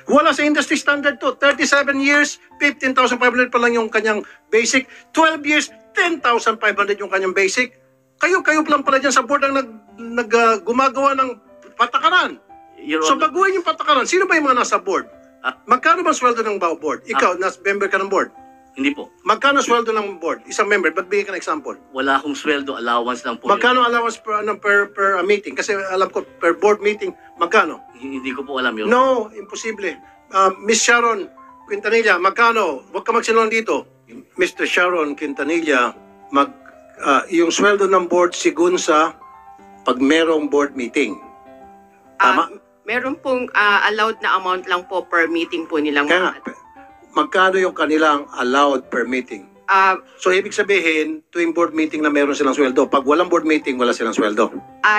Wala sa industry standard to. 37 years, 15,500 pa lang yung kanyang basic. 12 years, 10,500 yung kanyang basic. Kayo lang pala dyan sa board ang gumagawa ng patakaran. So baguhin yung patakaran. Sino ba yung mga nasa board? Magkano ba sweldo ng board? Ikaw, member ka ng board. Hindi po. Magkano sweldo ng board? Isang member, magbigay ka ng example. Wala akong sweldo, allowance lang po. Magkano allowance per meeting? Kasi alam ko, per board meeting, magkano? Hindi ko po alam yun. No, imposible. Miss Sharon Quintanilla, magkano? Huwag ka magsinungaling dito. Mr. Sharon Quintanilla, yung sweldo ng board sigun sa pag merong board meeting. Tama? Meron pong allowed na amount lang po per meeting po nilang. Kaya nga, magkano yung kanilang allowed per meeting? So, ibig sabihin, tuwing board meeting na meron silang sweldo. Pag walang board meeting, wala silang sweldo.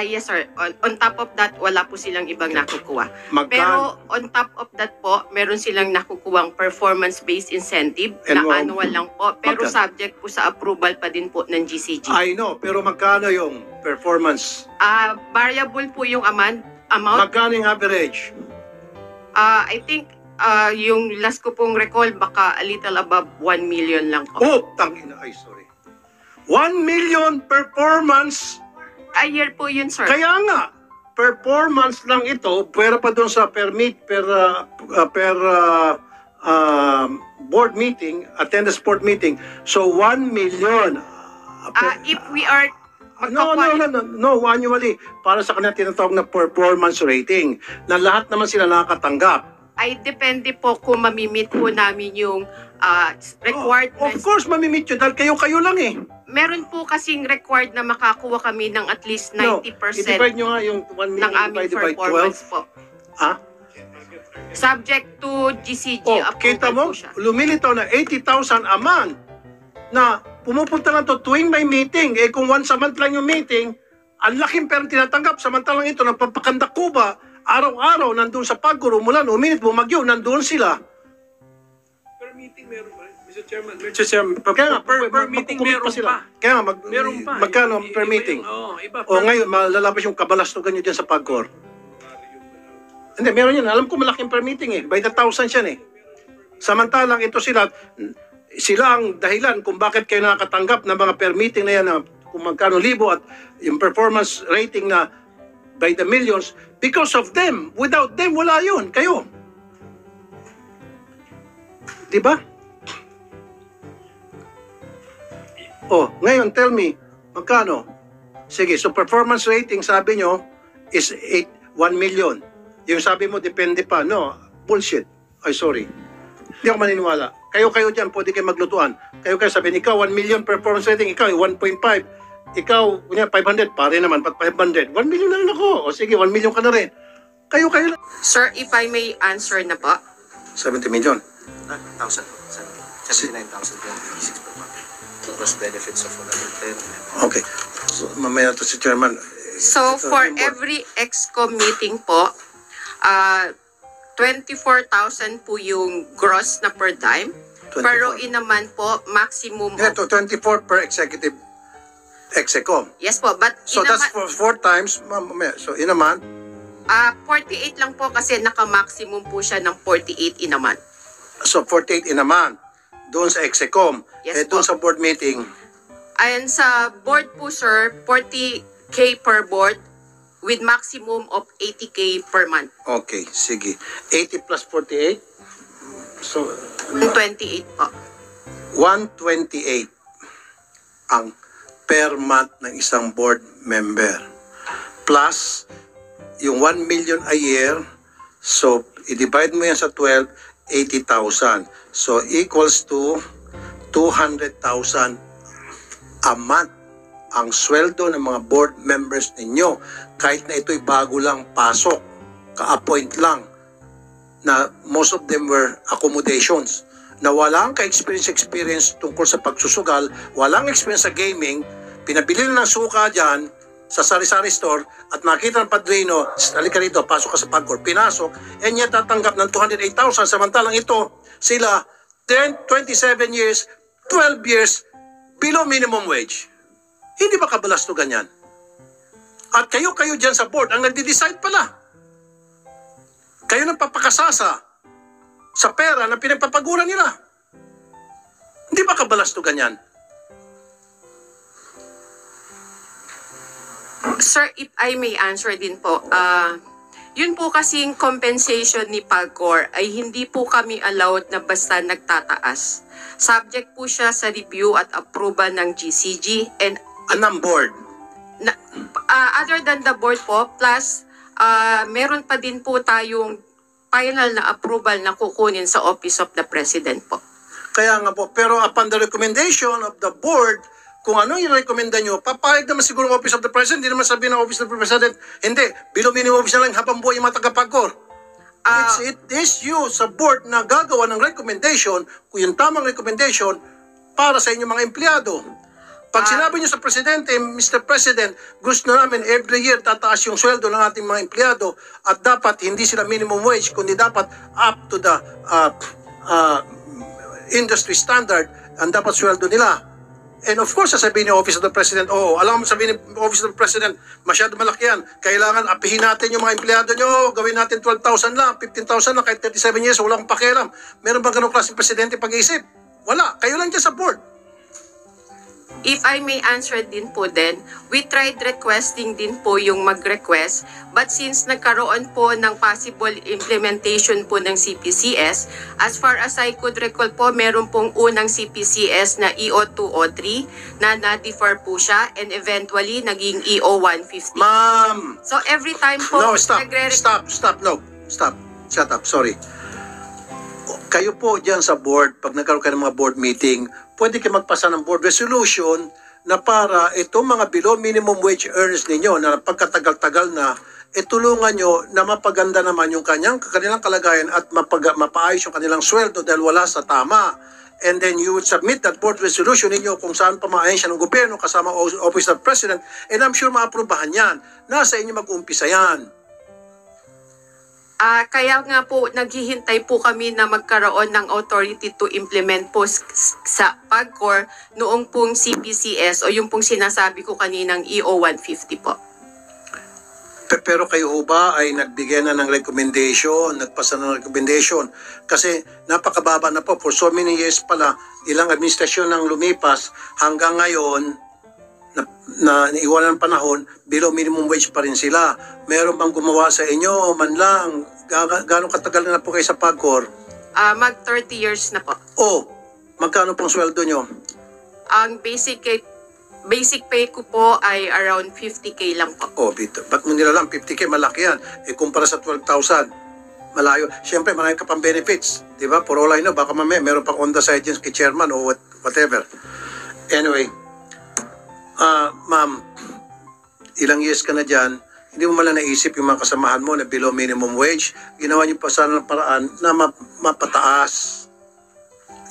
Yes, sir. On top of that, wala po silang ibang nakukuha. Magkano? Pero on top of that po, meron silang nakukuhang performance-based incentive na annual lang po. Pero subject po sa approval pa din po ng GCG. I know, pero magkano yung performance? Variable po yung amount. Magkano yung average? I think yung last ko pong recall, baka a little above 1 million lang po. Oh, tangina. Ay, sorry. 1 million performance. A year po yun, sir. Kaya nga, performance lang ito, pwera pa doon sa per board meeting, attendance board meeting. So, 1 million. If we are No, annually. Para sa kanila tinatawag na performance rating na lahat naman sila nakakatanggap. ay depende po kung mamimit po namin yung requirements. Of course, mamimit yun dahil kayo lang eh. Meron po kasing required na makakuha kami ng at least 90% i-divide nyo nga yung 1 million ng aming divided by performance 12. po. Ha? Subject to GCG Kita approval mo, po siya. lumilitaw na 80,000 a month na pumupunta lang to tuwing may meeting. Eh kung once a month lang yung meeting, ang laking perang tinatanggap. Samantalang ito, nagpapakandak Cuba, araw-araw, nandun sa Paguro, mula uminit, bumagyo, nandun sila. Per meeting meron pa. Mr. Chairman, Kaya nga, per meeting meron pa. Kaya nga, Meron pa. magkano per Iba meeting? iba O ngayon, malalabas yung kabalastugan nyo dyan sa Pagcor. Hindi, meron yun. Alam ko malaking per meeting eh. By the thousands yan eh. Samantalang ito sila ang dahilan kung bakit kayo nakakatanggap ng mga per meeting na yan na kung magkano libo at yung performance rating na by the millions because of them. Without them, wala yun. Kayo. Diba? Oh, ngayon, tell me, magkano? Sige, so performance rating, sabi nyo, is 1 million. Yung sabi mo, depende pa. No, bullshit. Ay, sorry. Hindi ako maniniwala. Kayo dyan, pwede kayo maglutuan. Kayo sabihin, ikaw 1 million performance rating, ikaw 1.5. Ikaw, kunya 500, pare naman, pat 500. 1 million na rin ako. O sige, 1 million ka na rin. Kayo lang. Sir, if I may answer na po. 70 million. 79,026 per month. Plus benefits of another 10. Okay. So, mamaya to si Chairman. So, for every EXCO meeting po, 24,000 po yung gross na per dime. 24. Pero naman po, maximum of... Ito, 24 per executive execom. Yes po, but So that's for 4 times. So in a month, 48 lang po kasi naka-maximum po siya ng 48 in a month. so 48 in a month. Doon sa execom. Yes Doon po. sa board meeting. Ayan sa board po, sir, 40K per board with maximum of 80K per month. Okay, sige. 80 plus 48. So 28 po. 128 ang per month ng isang board member. Plus, yung 1 million a year, so i-divide mo yan sa 12, 80,000. So equals to 200,000 a month ang sweldo ng mga board members ninyo. Kahit na ito'y bago lang pasok, ka-appoint lang, na most of them were accommodations, na walang ka-experience tungkol sa pagsusugal, walang experience sa gaming, pinabili na ng suka dyan sa sari-sari store at nakita ng padrino, halika rito, pasok ka sa Pagcor, pinasok, and yet tatanggap ng 208,000, samantalang ito, sila, 27 years, 12 years, below minimum wage. Hindi ba kabalastugan yan? At kayo dyan sa board, ang nagde-decide pala. Kayo nang papakasasa sa pera na pinagpapaguran nila. Hindi ba kabalastugan yan? Sir, if I may answer din po, yun po kasing compensation ni PAGCOR ay hindi po kami allowed na basta nagtataas. Subject po siya sa review at approval ng GCG and Anong board? other than the board po, plus meron pa din po tayong final na approval na kukunin sa Office of the President po. Kaya nga po, pero upon the recommendation of the board, kung ano yung rekomenda nyo, papayag naman siguro Office of the President, hindi naman sabihin ng Office of the President, hindi, below minimum office na lang habang buhay yung mga tagapagkor. It is you sa board na gagawa ng recommendation, kung yung tamang recommendation, para sa inyong mga empleyado. Pag sinabi nyo sa Presidente, Mr. President, gusto namin every year tataas yung sweldo ng ating mga empleyado at dapat hindi sila minimum wage, kundi dapat up to the industry standard ang dapat sweldo nila. And of course, sasabihin ng Office of the President, alam mo sabihin ng Office of the President, masyado malaki yan. Kailangan apihin natin yung mga empleyado nyo, gawin natin 12,000 lang, 15,000 lang, kahit 37 years, wala akong pakialam. Meron bang ganong klaseng Presidente pag-iisip? Wala. Kayo lang dyan sa board. If I may answer din po din, we tried requesting din po yung mag-request, but since nagkaroon po ng possible implementation po ng CPCS, as far as I could recall po, meron pong unang CPCS na EO203 na na-defer po siya and eventually naging EO150. Ma'am! So every time po, No, stop. Shut up. Sorry. Kayo po dyan sa board, pag nagkaroon kayo ng mga board meeting, pwede kayo magpasa ng board resolution na para itong mga below minimum wage earners ninyo na pagkatagal-tagal na, tulungan nyo na mapaganda naman yung kanilang kalagayan at mapaayos yung kanilang sweldo dahil wala sa tama. And then you would submit that board resolution ninyo kung saan pa maayos ng gobyerno kasama Office of the President, and I'm sure maaprobahan yan. Nasa inyo mag-umpisa yan. Kaya nga po, naghihintay po kami na magkaroon ng authority to implement po sa PAGCOR noong pong CPCS o yung pong sinasabi ko kaninang EO150 po. Pero kayo ho ba ay nagbigay na ng recommendation, nagpasa ng recommendation? Kasi napakababa na po, for so many years pala, ilang administrasyon nang lumipas, hanggang ngayon, na iwanan ng panahon, below minimum wage pa rin sila. Meron bang gumawa sa inyo man lang? Gano'ng katagal na po kayo sa PAGCOR? Mag 30 years na po. Magkano pong sweldo nyo? Ang basic pay ko po ay around 50K lang po. Bito. Ba't mo nila lang 50K? Malaki yan. Kumpara sa 12,000. Malayo. Siyempre, marami ka pang benefits. Di ba? For all I know, baka mamaya meron pang on the side dyan kay chairman o whatever. Anyway, ma'am, ilang years ka na dyan, hindi mo malang naisip yung mga kasamahan mo na below minimum wage, ginawa niyo pa sana ng paraan na mapataas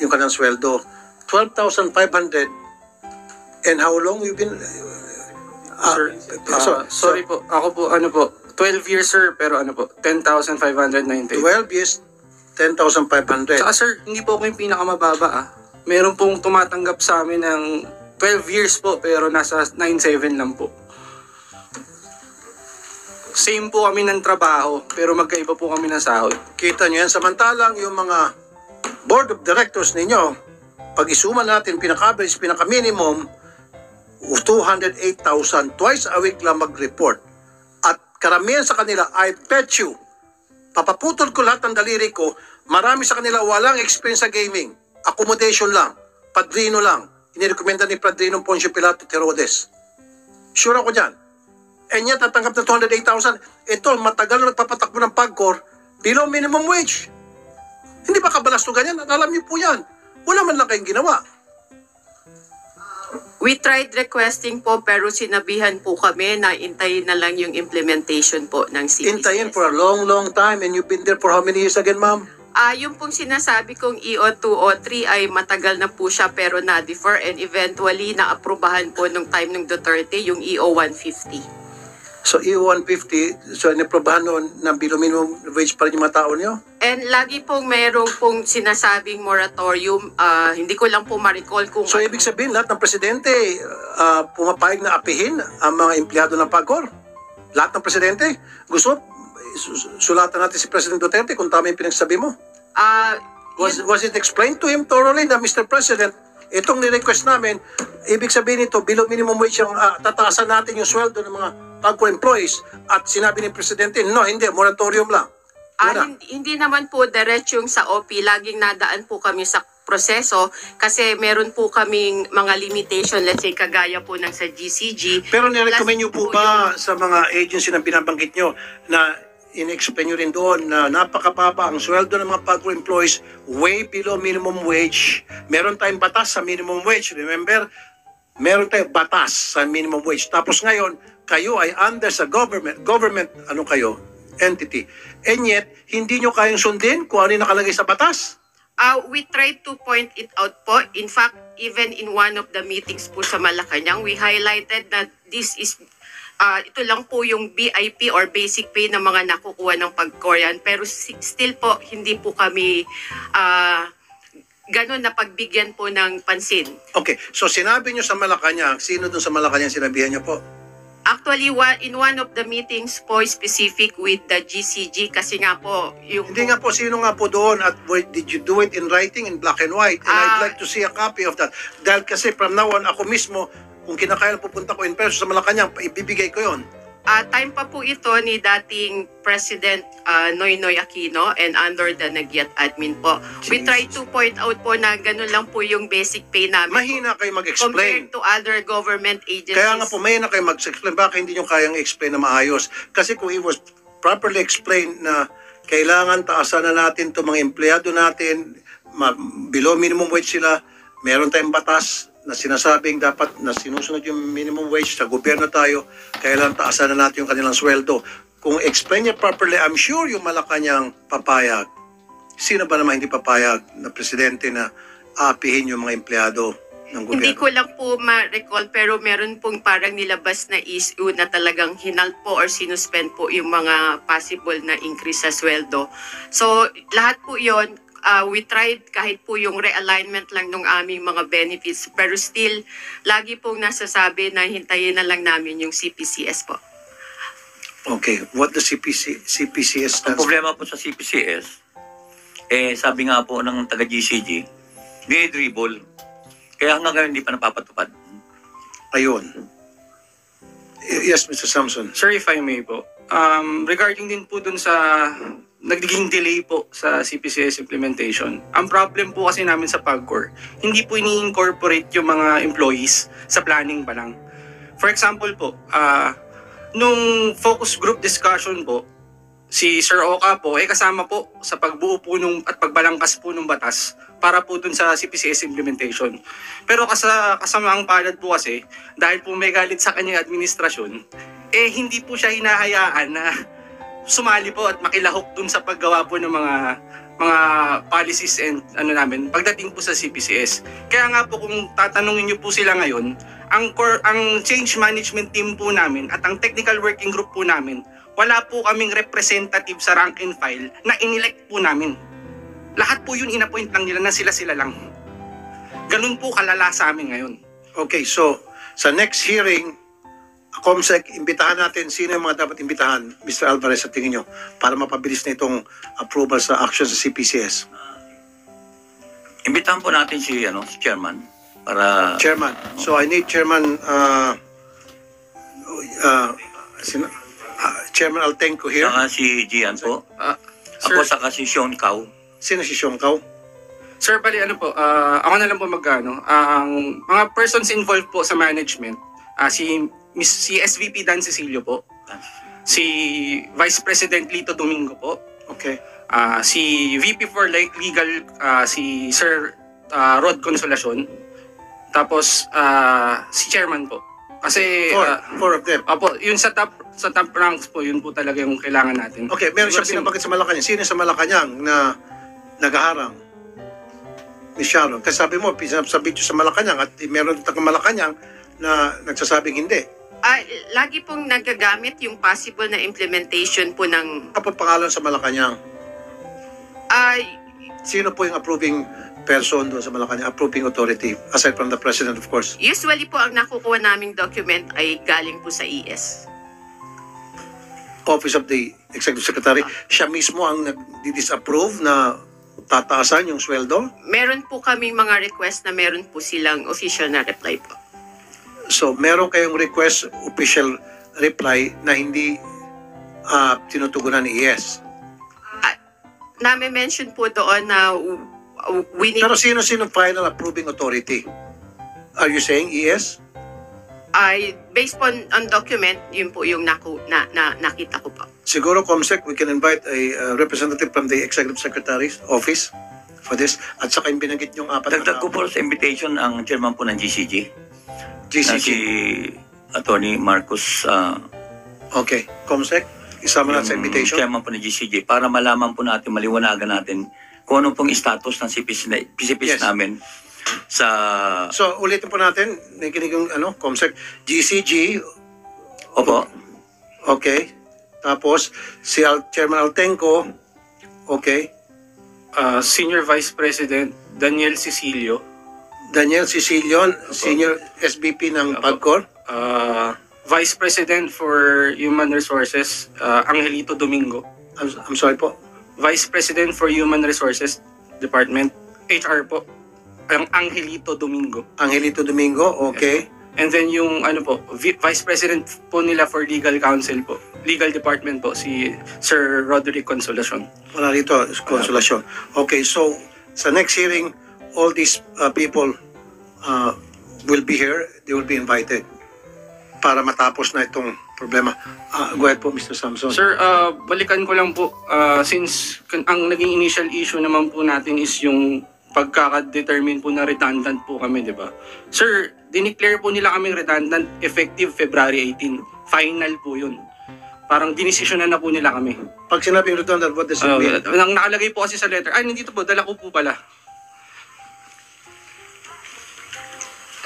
yung kanilang sweldo. 12,500, and how long you've been... sorry po, ako po, 12 years sir, pero 10,590. 12 years, 10,500. Saka sir, hindi po ako yung pinakamababa Meron pong tumatanggap sa amin ng 12 years po, pero nasa 9,700 lang po. Same po kami ng trabaho, pero magkaiba po kami ng sahod. Kita nyo yan, samantalang yung mga board of directors ninyo, pag isuma natin pinaka-average, pinaka-minimum, 208,000, twice a week lang mag-report. At karamihan sa kanila, I bet you, papaputol ko lahat ng daliri ko, marami sa kanila walang experience sa gaming. Accommodation lang, padrino lang. Inirekomenda ni Padrino Poncio Pilato Herodes. Sure ako dyan. And yet, tatanggap na 208,000. Ito, matagal na nagpapatakbo ng PAGCOR, below minimum wage. Hindi ba kabalastugan yan? Alam niyo po yan. Wala man lang kayong ginawa. We tried requesting po, pero sinabihan po kami na intayin na lang yung implementation po ng CPCS. Intayin for a long, long time. And you've been there for how many years again, ma'am? Yung pong sinasabi kong EO203 ay matagal na po siya pero na-defer and eventually na-aprobahan po nung time ng Duterte yung EO150. So EO150, so inaprobahan noon na below minimum wage pa rin yung mga tao niyo? And lagi pong merong pong sinasabing moratorium, hindi ko lang po ma-recall kung So ibig sabihin lahat ng presidente pumapayag na apihin ang mga empleyado ng PAGCOR? Lahat ng presidente? Gusto sulatan natin si President Duterte kung tama yung pinagsabi mo? Was it explained to him thoroughly na, Mr. President, itong ni-request namin, ibig sabihin nito, below minimum wage yung tataasan natin yung sweldo ng mga PAGCOR employees, at sinabi ni Presidente, no, hindi, moratorium lang. Wala. Hindi naman po diretsyung sa OP, laging nadaan po kami sa proseso kasi meron po kaming mga limitation, let's say kagaya po ng sa GCG. Pero nirecommend nyo po Plus ba sa mga agency na binabanggit nyo na in-explain nyo rin doon na napakababa ang sweldo ng mga PAGCOR employees, way below minimum wage. Meron tayong batas sa minimum wage. Remember? Meron tayong batas sa minimum wage. Tapos ngayon, kayo ay under sa government, ano kayo? Entity. And yet, hindi nyo kayang sundin kung ano yung nakalagay sa batas. We tried to point it out po. In fact, even in one of the meetings po sa Malacanang, we highlighted that this is ito lang po yung BIP or basic pay ng mga nakukuha ng PAGCOR. Pero still po, hindi po kami ganun na pagbigyan po ng pansin. Okay, so sinabi nyo sa Malacanang, sino dun sa Malacanang sinabihan nyo po? Actually, in one of the meetings po specific with the GCG kasi nga po yung... Hindi nga po, sino nga po doon at did you do it in writing in black and white? And I'd like to see a copy of that. Dahil kasi from now on, ako mismo, kung kinakailan pupunta ko in person sa Malacanang, ibibigay ko yon. Time pa po ito ni dating President Noynoy Aquino and under the Nagyat admin po. We try to point out po na ganun lang po yung basic pay namin. Mahina kayo mag-explain. Compared to other government agencies. Kaya nga po, mahina kayo mag-explain. Baka hindi nyo kayang explain na maayos. Kasi kung it was properly explained na kailangan taasan na natin itong mga empleyado natin, below minimum wage sila, meron tayong batas na sinasabing dapat na sinusunod yung minimum wage sa gobyerno tayo, kailangan taasan na natin yung kanilang sweldo. Kung explain niya properly, I'm sure yung Malacanang papayag. Sino ba naman hindi papayag na presidente na aapihin yung mga empleyado ng gobyerno? Hindi ko lang po ma-recall pero meron pong parang nilabas na issue na talagang hinal po or sinuspend po yung mga possible na increase sa sweldo. So lahat po yon we tried kahit po yung realignment lang ng aming mga benefits pero still lagi pong nasasabi na hintayin na lang namin yung CPCS po. Okay, what the CPCS Ang stands for? problema po sa CPCS, sabi nga po ng taga-GCG, dinidribble. Kaya hanggang ngayon hindi pa napapatupad. Ayun. Yes, Mr. Samson. Sir, if I may po, regarding din po dun sa nagiging delay po sa CPCS implementation, ang problem po kasi namin sa PAGCOR, hindi po ini-incorporate yung mga employees sa planning pa lang. For example po, nung focus group discussion po, si Sir Oka po ay kasama po sa pagbuo po at pagbalangkas po ng batas para po dun sa CPCS implementation. Pero kasamaang palad po kasi, dahil po may galit sa kanyang administrasyon, hindi po siya hinahayaan na sumali po at makilahok dun sa paggawa po ng mga policies and namin pagdating po sa CPCS. Kaya nga po kung tatanungin niyo po sila ngayon, ang change management team po namin at ang technical working group po namin, wala po kaming representative sa rank and file na inelect po namin. Lahat po yun inappoint lang nila na sila lang. Ganun po kalala sa amin ngayon. Okay, so sa next hearing, COMSEC, imbitahan natin sino yung mga dapat imbitahan, Mr. Alvarez, sa tingin nyo, para mapabilis na itong approval sa action sa CPCS. Imbitahan po natin si Chairman para... Chairman. So I need Chairman Chairman Altenco here. Saka si Gian po. Sir, Ako saka si Sean Cao. Sino si Sean Cao? Sir, bali ako na lang po ang mga persons involved po sa management, si SVP Dan Cecilio po, si Vice President Lito Domingo po, Okay. si VP for Legal, si Sir Rod Consolacion, tapos si Chairman po. Kasi Four of them. yun sa top ranks po, yun po talaga yung kailangan natin. Okay, meron siya pinabagit sa Malacanang. Sino sa Malacanang na nagaharang ni Sharon? Kasi sabi mo, sabi sa Malacanang at meron taga Malacanang na nagsasabing hindi. Lagi pong nagagamit yung possible na implementation po ng... Ano po pangalan sa Malacanang? Sino po yung approving person doon sa Malacanang, approving authority, aside from the President, of course? Usually po ang nakukuha naming document ay galing po sa ES. Office of the Executive Secretary. Siya mismo ang nag-disapprove na tataasan yung sweldo? Meron po kaming mga request na meron po silang official na reply po. So, meron kayong request, official reply na hindi tinutugunan ni ES. Nami-mention po doon na we need... Pero sino final approving authority? Are you saying ES? Based on document, yun po yung nakita ko po. Siguro, Comsec, we can invite a representative from the Executive Secretary's office for this. At saka yung binanggit yung apat Dagdag ko po sa invitation ang chairman po ng GCG. Na GCG. si Attorney Marcos, Okay. Comsec, isama natin sa yung invitation. chairman po ng GCG, para malaman po natin, maliwanagan natin kung ano pong status ng PCPs Yes. namin sa... So, ulitin po natin, nakikinig yung Comsec, GCG, Opo. okay. Tapos, si Chairman Altenco, okay. Senior Vice President Daniel Cecilio, Daniel Sicilion, Senior SVP ng PAGCOR. Vice President for Human Resources Angelito Domingo, I'm sorry po. Vice President for Human Resources Department, HR po, ang Angelito Domingo. Angelito Domingo, okay. And then yung Vice President po nila for Legal Counsel po, Legal Department po, si Sir Roderick Consolacion. Wala rito, konsolasyon. Okay, so sa next hearing, all these people will be here. They will be invited para matapos na itong problema. Go ahead po, Mr. Samson. Sir, balikan ko lang po, since ang naging initial issue naman po natin is yung pagkaka-determine po na redundant po kami, di ba? Sir, dineclare po nila kaming redundant effective February 18. Final po yun. Parang dinesisyonan na po nila kami. Pag sinabing redundant, what does it mean? Nang nakalagay po kasi sa letter. Nandito po, dala ko po pala.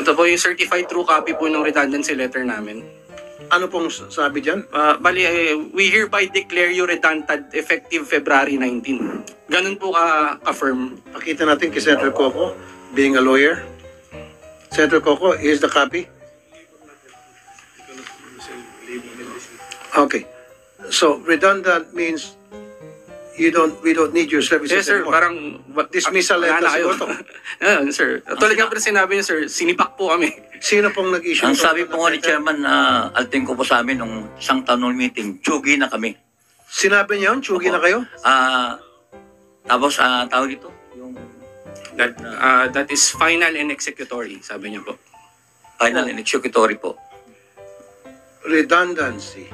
Ito po yung certified true copy po ng redundancy letter namin. Ano pong sabi dyan? Bali, we hereby declare you redundant effective February 19. Ganun po ka-firm. Pakita natin kay Senator Coco, being a lawyer. Senator Coco, here's the copy. Okay. So, redundant means we don't need your services Yes, sir. anymore. Parang... Dismissal wala letter na kayo. siguro to. Sir. Tulad nga po na sinabi niyo, sir, sinipak po kami. Sino pong nag-issue? Ang nito? sabi po nga ni Chairman Altenco po sa amin nung isang town hall meeting, tsugi na kami. Sinabi niya yun? Tsugi na kayo? Tapos, tawag dito? Yung That is final and executory, sabi niya po. final and executory po. Redundancy.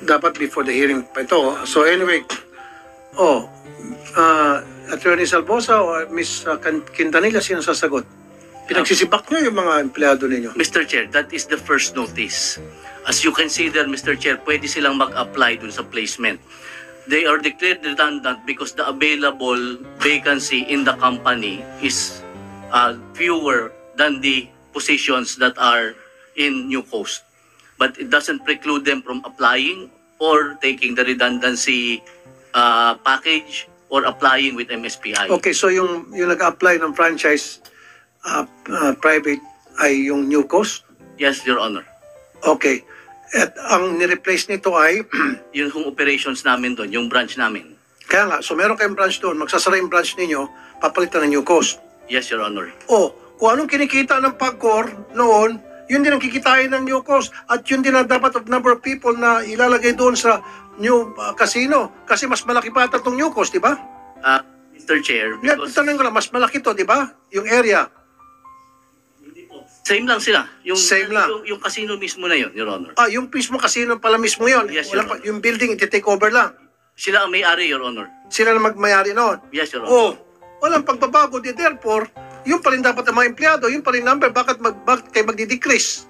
Dapat before the hearing pa ito. So anyway, Attorney Salvosa o Ms. Quintanilla, sino sasagot? Pinagsisibak niyo yung mga empleyado ninyo. Mr. Chair, that is the first notice. As you can see there, Mr. Chair, pwede silang mag-apply dun sa placement. They are declared redundant because the available vacancy in the company is fewer than the positions that are in New Coast. But it doesn't preclude them from applying or taking the redundancy package or applying with MSPI. Okay, so yung nag-apply ng franchise private ay yung New Coast? Yes, Your Honor. Okay. At ang nireplace nito ay, Yung home operations namin doon, yung branch namin. kaya nga, so meron kayong branch doon, magsasara yung branch ninyo, papalitan ng New Coast. Yes, Your Honor. Kung anong kinikita ng PAGCOR noon, yun din ang kikitain ng New Coast at yun din ang dapat of number of people na ilalagay doon sa new casino kasi mas malaki pa itong New Coast, di ba? Mr. Chair, Nga, because tanong ko lang, mas malaki to, di ba? Yung area. same lang sila. Same lang. Yung casino mismo na yun, Your Honor. Yung mismo casino pala mismo yun. Yes, Wala Your Honor. yung building, iti-take over lang. Sila ang may-ari, Your Honor. Sila na magmayari noon. Yes, Your Honor. Walang pagbabago. Therefore, yun pa rin dapat ang mga empleyado, yun pa rin number. Bakit kayo magdi-decrease?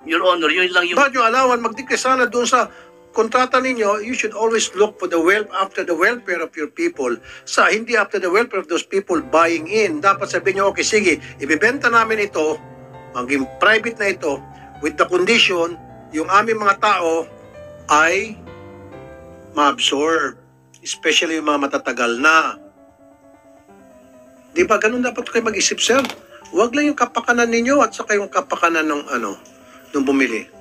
Your Honor, yun lang yung... Bakit yung alawan mag-decrease sana doon sa kontrata ninyo? You should always look for after the welfare of your people. Hindi after the welfare of those people buying in. Dapat sabihin nyo, okay, sige, ibibenta namin ito, maging private na ito, with the condition, yung aming mga tao ay ma-absorb. Especially yung mga matatagal na. Di ba, ganun dapat kayo mag-isip, sir? Huwag lang yung kapakanan ninyo at saka yung kapakanan ng nung bumili.